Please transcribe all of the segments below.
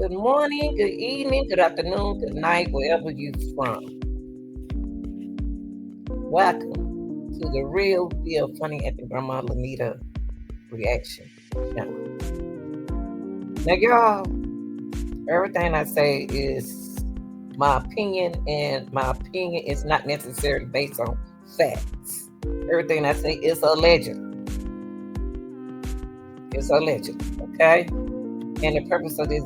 Good morning, good evening, good afternoon, good night, wherever you're from. Welcome to the Real Deal Funny at the Grandma Lanita Reaction Channel. Now, y'all, everything I say is my opinion, and my opinion is not necessarily based on facts. Everything I say is alleged. It's alleged, okay? And the purpose of this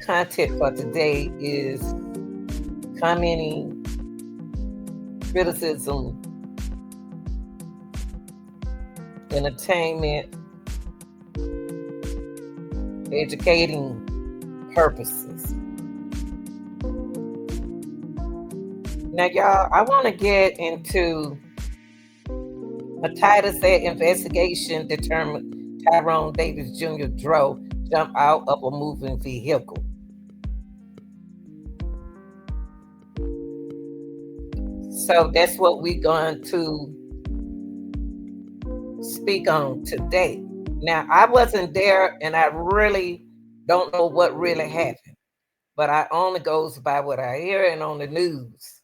content for today is commenting, criticism, entertainment, educating purposes. Now, y'all, I want to get into a title said investigation determined Tyrone Davis Jr. drove jumped out of a moving vehicle. So that's what we're going to speak on today. Now, I wasn't there and I really don't know what really happened, but I only goes by what I hear and on the news.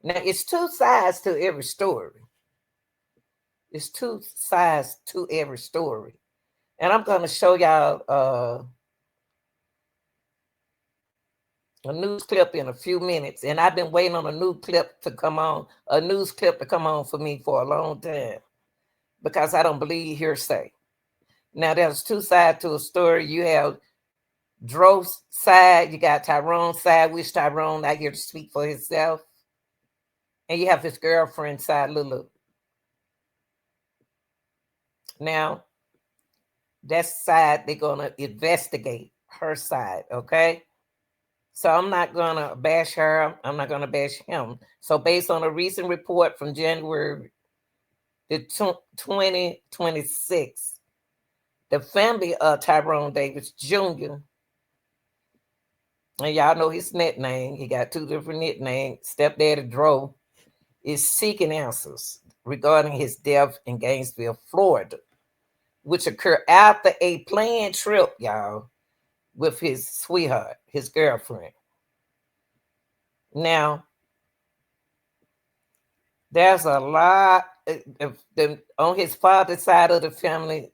Now, it's two sides to every story. It's two sides to every story. And I'm going to show y'all a news clip in a few minutes. And I've been waiting on a news clip to come on for me for a long time because I don't believe hearsay. Now, there's two sides to a story. You have Dro's side, you got Tyrone's side, which Tyrone out here to speak for himself. And you have his girlfriend's side, Lulu. Now, that side, they're going to investigate her side, okay? So I'm not going to bash her. I'm not going to bash him. So based on a recent report from January the 2026, the family of Tyrone Davis Jr., and y'all know his nickname, he got two different nicknames, Stepdaddy Dro, is seeking answers regarding his death in Gainesville, Florida, which occurred after a planned trip, y'all, with his sweetheart, his girlfriend. Now, there's a lot on his father's side of the family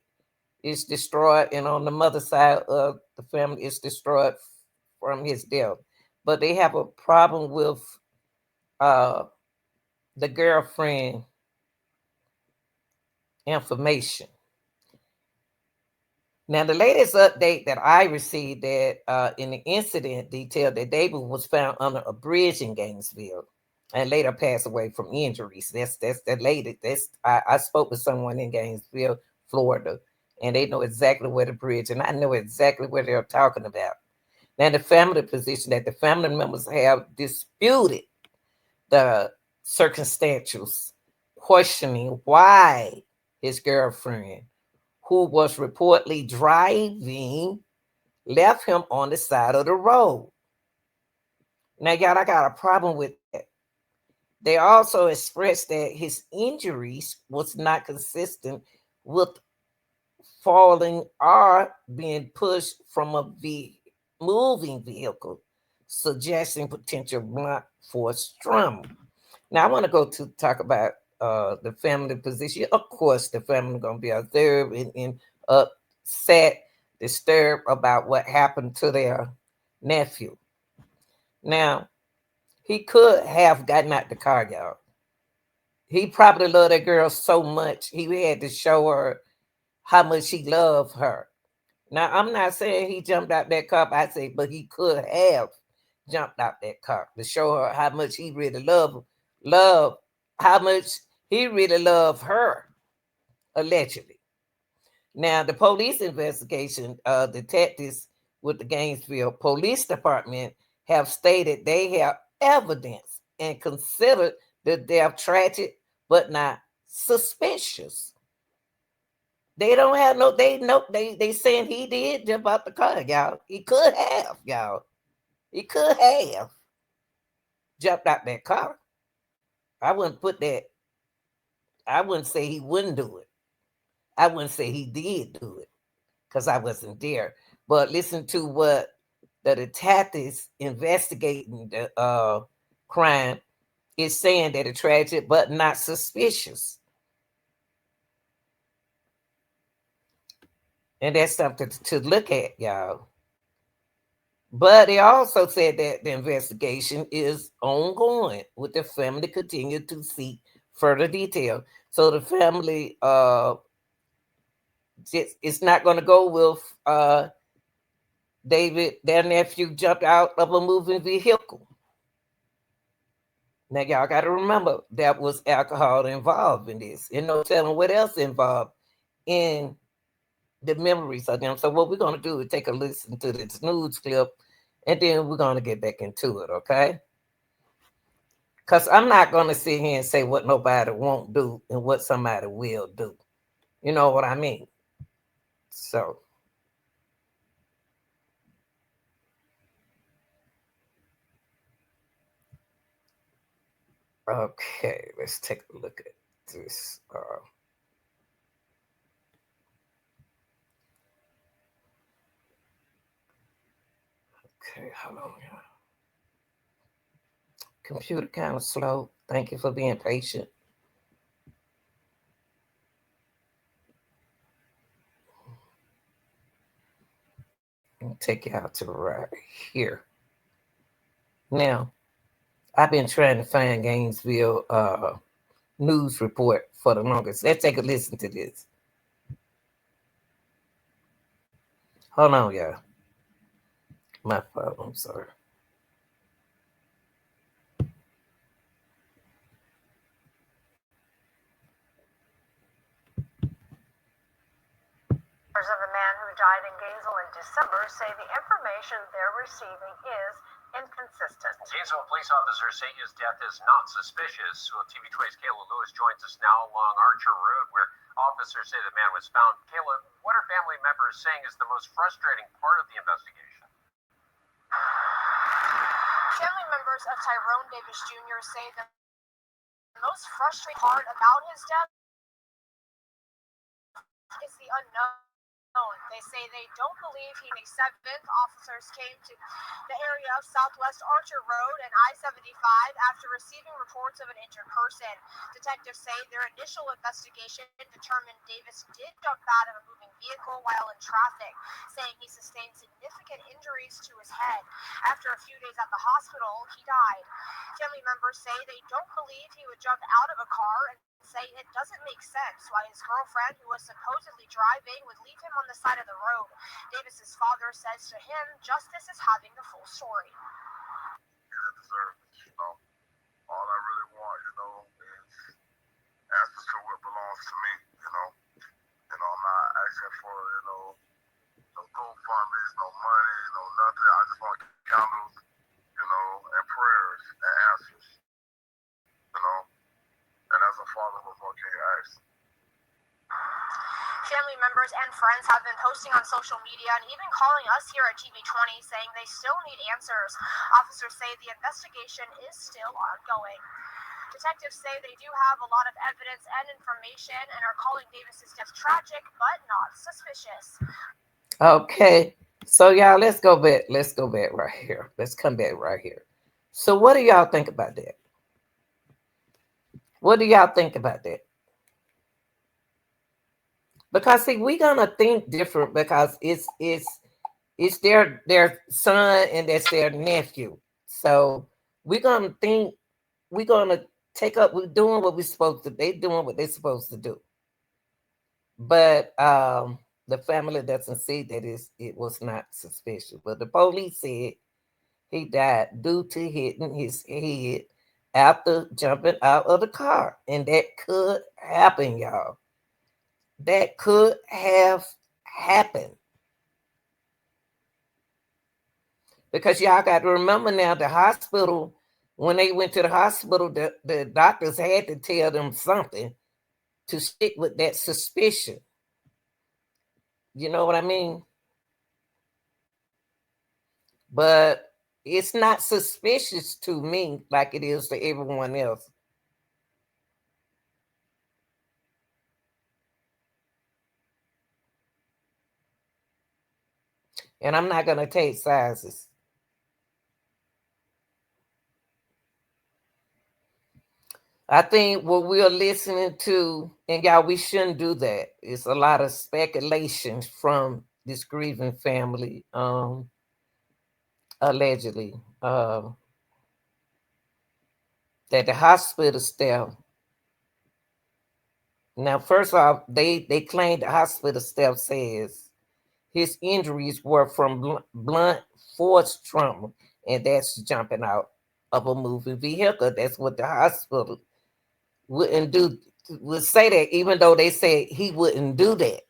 is destroyed, and on the mother's side of the family is destroyed from his death. But they have a problem with the girlfriend information. Now, the latest update that I received that in the incident detailed that David was found under a bridge in Gainesville and later passed away from injuries. That's the latest. I spoke with someone in Gainesville, Florida, and they know exactly where the bridge, and I know exactly what they're talking about. Now, the family position that the family members have disputed the circumstantials, questioning why his girlfriend, who was reportedly driving, left him on the side of the road. Now, y'all, I got a problem with that. They also expressed that his injuries was not consistent with falling or being pushed from a moving vehicle, suggesting potential blunt force trauma. Now, I want to go to talk about the family position. Of course, the family going to be observed and upset, disturbed about what happened to their nephew. Now, he could have gotten out the car, y'all. He probably loved that girl so much, he had to show her how much he loved her. Now, I'm not saying he jumped out that car, I say, but he could have jumped out that car to show her how much he really loved, how much he really loved her, allegedly. Now, the police investigation detectives with the Gainesville Police Department have stated they have evidence and considered the death tragic, but not suspicious. They don't have no, they saying he did jump out the car, y'all. He could have, y'all. He could have jumped out that car. I wouldn't put that, I wouldn't say he wouldn't do it. I wouldn't say he did do it. because I wasn't there. But listen to what the detectives investigating the crime is saying, that it's tragic but not suspicious. And that's something to look at, y'all. But they also said that the investigation is ongoing, with the family continue to seek further detail. So the family just, it's not going to go with David, their nephew jumped out of a moving vehicle. Now y'all got to remember that was alcohol involved in this, and no telling what else involved in the memories of them. So what we're going to do is take a listen to this news clip, and then we're going to get back into it, okay? Because I'm not going to sit here and say what nobody won't do and what somebody will do. You know what I mean? So, okay, let's take a look at this. Okay, hold on. Computer kind of slow. Thank you for being patient. I'll take you out to the right here. Now, I've been trying to find Gainesville news report for the longest. Let's take a listen to this. Hold on, y'all. My fault. I'm sorry. Of the man who died in Gainesville in December say the information they're receiving is inconsistent. Gainesville police officers say his death is not suspicious. Well, TV 20's Kayla Lewis joins us now along Archer Road, where officers say the man was found. Kayla, what are family members saying is the most frustrating part of the investigation? Family members of Tyrone Davis Jr. say the most frustrating part about his death is the unknown. They say they don't believe he May 7th. Officers came to the area of Southwest Archer Road and I-75 after receiving reports of an injured person. Detectives say their initial investigation determined Davis did jump out of a moving vehicle while in traffic, saying he sustained significant injuries to his head. After a few days at the hospital, he died. Family members say they don't believe he would jump out of a car and say it doesn't make sense why his girlfriend, who was supposedly driving, would leave him on the side of the road. Davis's father says to him, justice is having the full story. He deserves it, All I really want, is answers to what belongs to me, I'm not asking for, no GoFundMe's, no money, no nothing. I just want candles, and prayers and answers, And as a father, what more can you ask? Family members and friends have been posting on social media and even calling us here at TV 20 saying they still need answers. Officers say the investigation is still ongoing. Detectives say they do have a lot of evidence and information and are calling Davis's death tragic but not suspicious. Okay. So y'all, let's go back. Let's go back right here. Let's come back right here. So what do y'all think about that? What do y'all think about that? Because see, we're gonna think different because it's their son and that's their nephew. So we're gonna think, we're gonna take up, we're doing what we're supposed to, they doing what they're supposed to do. But the family doesn't say that it was not suspicious. But the police said he died due to hitting his head after jumping out of the car. And that could happen, y'all. That could have happened. Because y'all got to remember now, the hospital, when they went to the hospital, the doctors had to tell them something to stick with that suspicion. You know what I mean? But it's not suspicious to me like it is to everyone else. And I'm not gonna take sizes. I think what we're listening to, and y'all, we shouldn't do that. It's a lot of speculation from this grieving family, allegedly, that the hospital staff. Now, first off, they claim the hospital staff says his injuries were from blunt force trauma, and that's jumping out of a moving vehicle. That's what the hospital wouldn't do. Would say that, even though they said he wouldn't do that.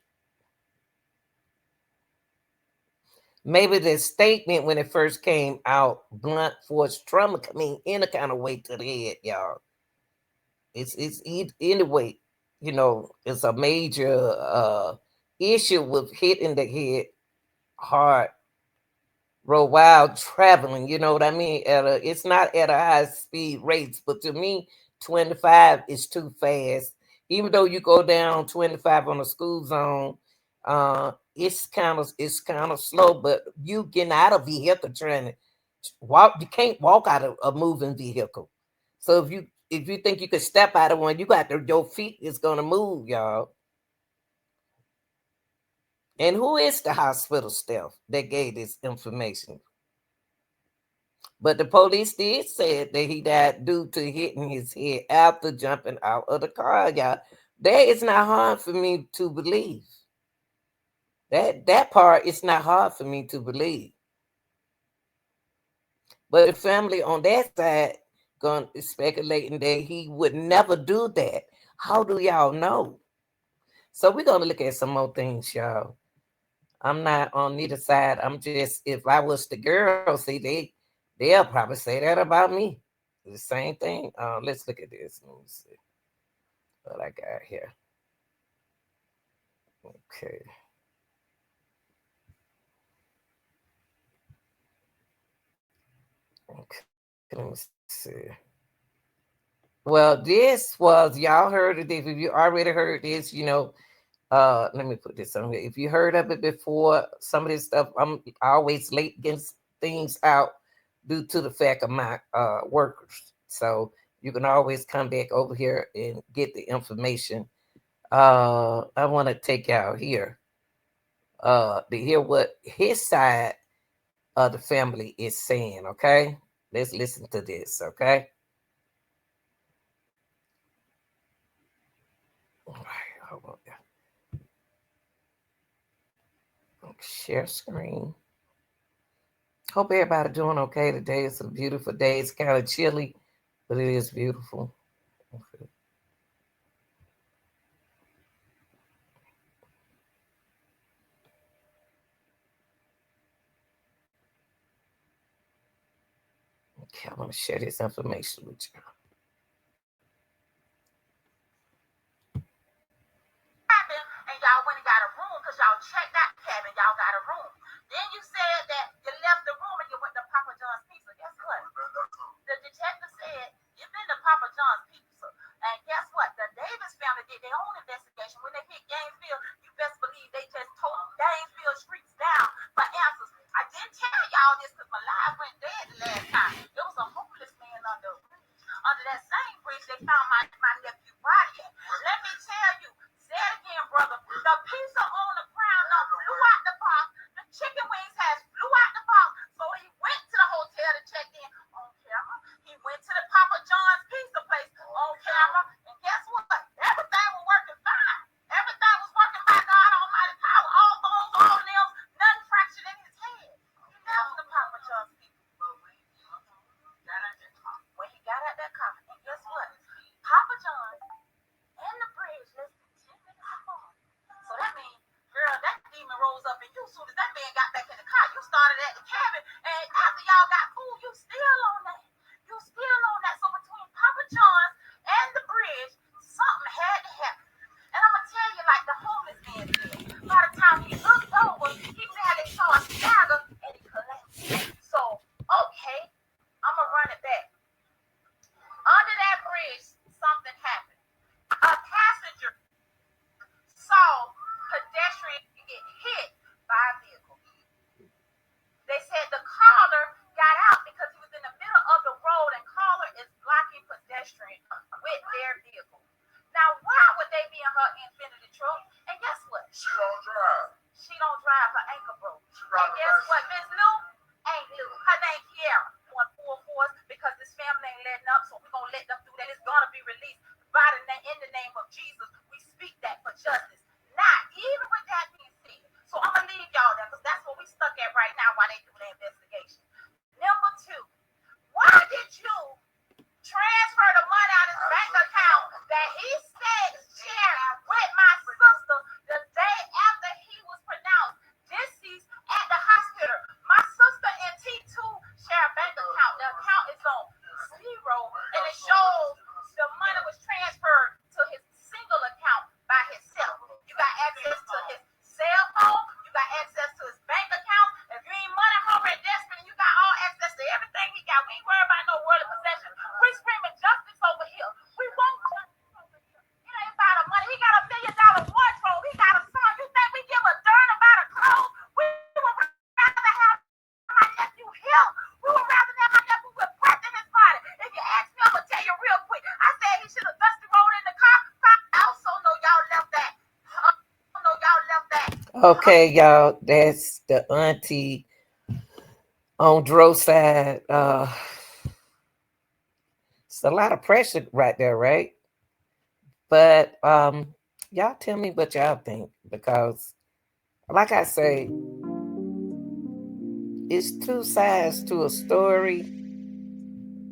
Maybe the statement when it first came out, blunt force trauma, I mean, any kind of weight to the head, y'all. Anyway, it's a major issue with hitting the head hard, road while traveling. You know what I mean? It's not at a high speed rates, but to me, 25 is too fast. Even though you go down 25 on a school zone, it's kind of slow. But you getting out of vehicle trying to walk, you can't walk out of a moving vehicle. So if you think you could step out of one, your feet is gonna move, y'all. And who is the hospital staff that gave this information? But the police did say that he died due to hitting his head after jumping out of the car, y'all. That is not hard for me to believe. That part is not hard for me to believe. But the family on that side going speculating that he would never do that. How do y'all know? So we're gonna look at some more things, y'all. I'm not on neither side. I'm just, if I was the girl, see, they'll probably say that about me. The same thing. Let's look at this. Let me see what I got here. Okay. Okay. Let me see. Well, this was, y'all heard of this. If you already heard this, let me put this on here. If you heard of it before, some of this stuff, I'm always late getting things out due to the fact of my workers. So you can always come back over here and get the information. I want to take out here to hear what his side of the family is saying. Okay, let's listen to this. Okay, all right, hold on. Share screen. Hope everybody doing okay today. It's a beautiful day. It's kind of chilly, but it is beautiful. Okay. Okay, I want to share this information with you. And y'all went and got a room because y'all checked that cabin. Y'all got a room. Then you said that you left the room and you went to Papa John's Pizza. Guess what? The detective said you've been to Papa John's Pizza. And guess what? The Davis family did their own investigation. When they hit Gainesville, you best believe they just tore Gainesville streets down for answers. I didn't tell y'all this because my live went dead the last time. There was a homeless man under that same bridge. They found my nephew body at. Let me tell you, say it again, brother. The pizza on the ground now flew out the box. The chicken wings has flew out the box. So he went to the hotel to check in on camera. He went to the Papa John's pizza place on camera. And guess what? Everything was working fine. Everything was working by God Almighty power. All bones, all limbs, nothing fractured in his head. He left the Papa John's pizza. When he got out that car, and guess what? Papa John and the bridge less than 10 minutes apart. So that means, girl, that demon rose up in you. Soon as that man got back in the car, you started at the cabin, and after y'all got food, you still on that. You still on that. So between Papa John's and the bridge, something had to happen. And I'm gonna tell you, like the homeless man said, by the time he looked over, he barely saw a stagger and he collapsed. So, okay, I'm gonna run it back. Under that bridge, something happened. A passenger saw pedestrian get hit by a vehicle. in the truck. And guess what? She don't drive. She don't drive. Her ankle broke. She And ride a guess what? bicycle. Miss Lou ain't Lou. Her name Kiara. On full force because this family ain't letting up. So we're gonna let them do that. It's gonna be released by the name in the name of Jesus. We speak that for justice. Now, even with that being said, so I'm gonna leave y'all there because that's what we stuck at right now while they do the investigation. Number two, why did you transfer the money out of his bank account that he said shared with my sister the day after he was pronounced deceased at the hospital? My sister and T2 share a bank account. The account is on zero, and it shows the money was transferred to his single account by himself. You got access to his cell phone. You got access to his bank account. If you ain't money hungry and desperate, you got all access to everything he got. We ain't worried about no worldly possession. We screaming justice over here. We want justice over here. It ain't about the money. He got $1 million wardrobe. He got a son. You think we give a darn about a clothes? We would rather have my nephew here. We would rather have my nephew with breath in his body. If you ask me, I'm gonna tell you real quick. I said he should have dusty rolled in the car. I also know y'all left that. I also know y'all left that. Okay, y'all, that's the auntie on Dro side. It's a lot of pressure right there, right? But y'all tell me what y'all think because, like I say, it's two sides to a story,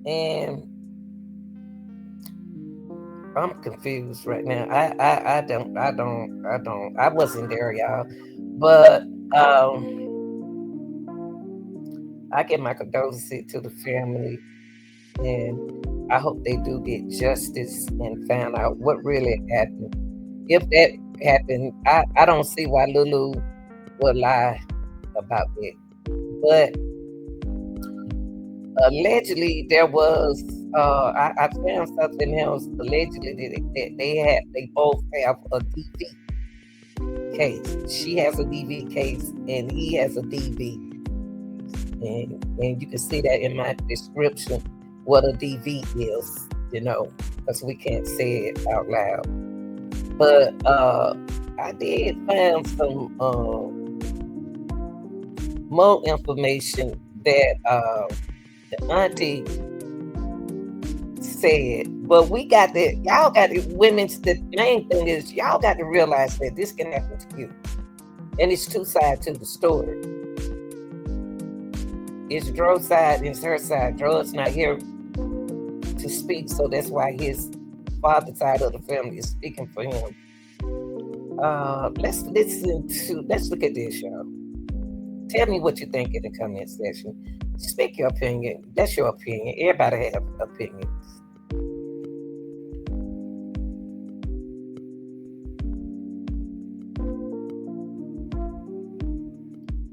and I'm confused right now. I wasn't there, y'all, but um, I give my condolences to the family, and I hope they do get justice and find out what really happened. If that happened, I don't see why Lulu would lie about it. But allegedly, there was. I found something else. Allegedly, that they both have a DV case. She has a DV case, and he has a DV, and you can see that in my description what a DV is. Because we can't say it out loud. But I did find some more information that the auntie said. But y'all got the women's, the main thing is y'all got to realize that this can happen to you. And it's two sides to the story. It's Dro's side and it's her side. Dro's not here to speak, so that's why his father side of the family is speaking for him. Let's look at this, y'all. Tell me what you think in the comment section. Speak your opinion. That's your opinion. Everybody have opinions.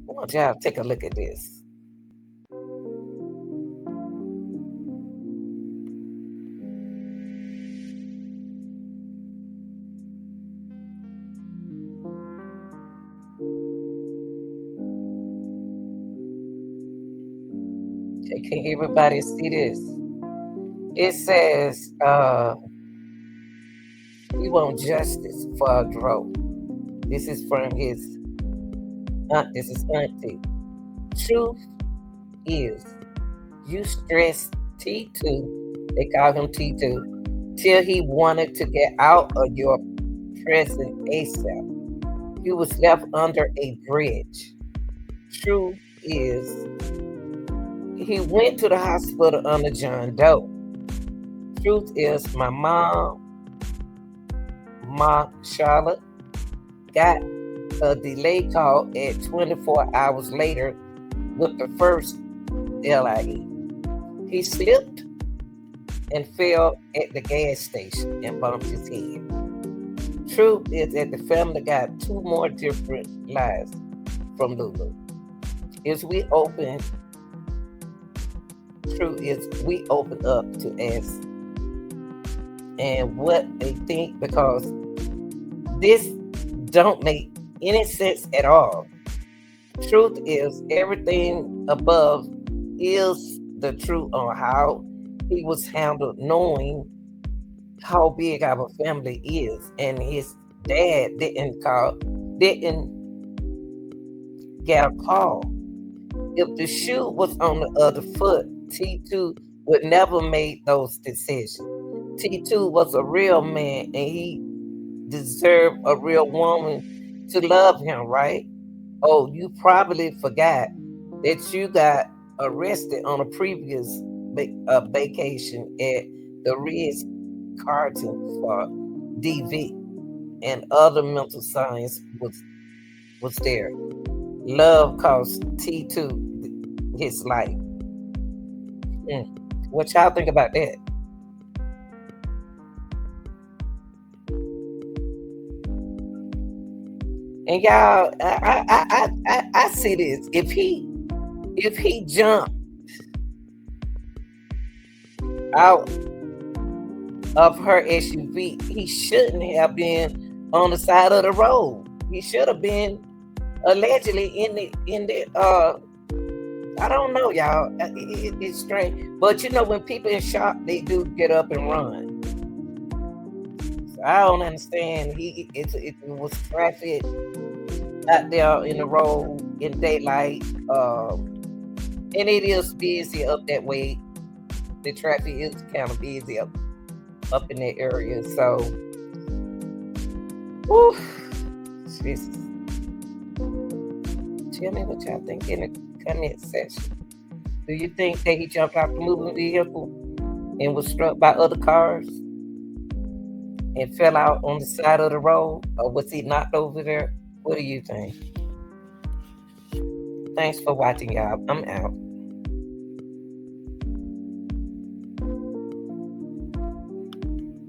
I want y'all to take a look at this. Can everybody see this? It says, we want justice for Dro. This is from his aunt. This is auntie. Truth is, you stressed T2, they call him T2, till he wanted to get out of your present ASAP. He was left under a bridge. Truth is, he went to the hospital under John Doe. Truth is, my mom, Charlotte, got a delay call at 24 hours later with the first LIE. He slipped and fell at the gas station and bumped his head. Truth is that the family got two more different lies from Lulu. Truth is we open up to ask and what they think, because this don't make any sense at all. Truth is everything above is the truth on how he was handled, knowing how big our family is and his dad didn't get a call. If the shoe was on the other foot, T2 would never made those decisions. T2 was a real man and he deserved a real woman to love him, right? Oh, you probably forgot that you got arrested on a previous vacation at the Ritz Carlton for DV and other mental science was there. Love cost T2 his life. Mm. What y'all think about that? And y'all, I see this. If he jumped out of her SUV, he shouldn't have been on the side of the road. He should have been allegedly in the. I don't know, y'all. It's strange, but you know when people in shock, they do get up and run. So I don't understand. It was traffic out there in the road in daylight, and it is busy up that way. The traffic is kind of busy up in that area. So, whew, Jesus. Tell me what y'all think in the comment section. Do you think that he jumped out the moving vehicle and was struck by other cars and fell out on the side of the road, or was he knocked over there? What do you think? Thanks for watching, y'all. I'm out.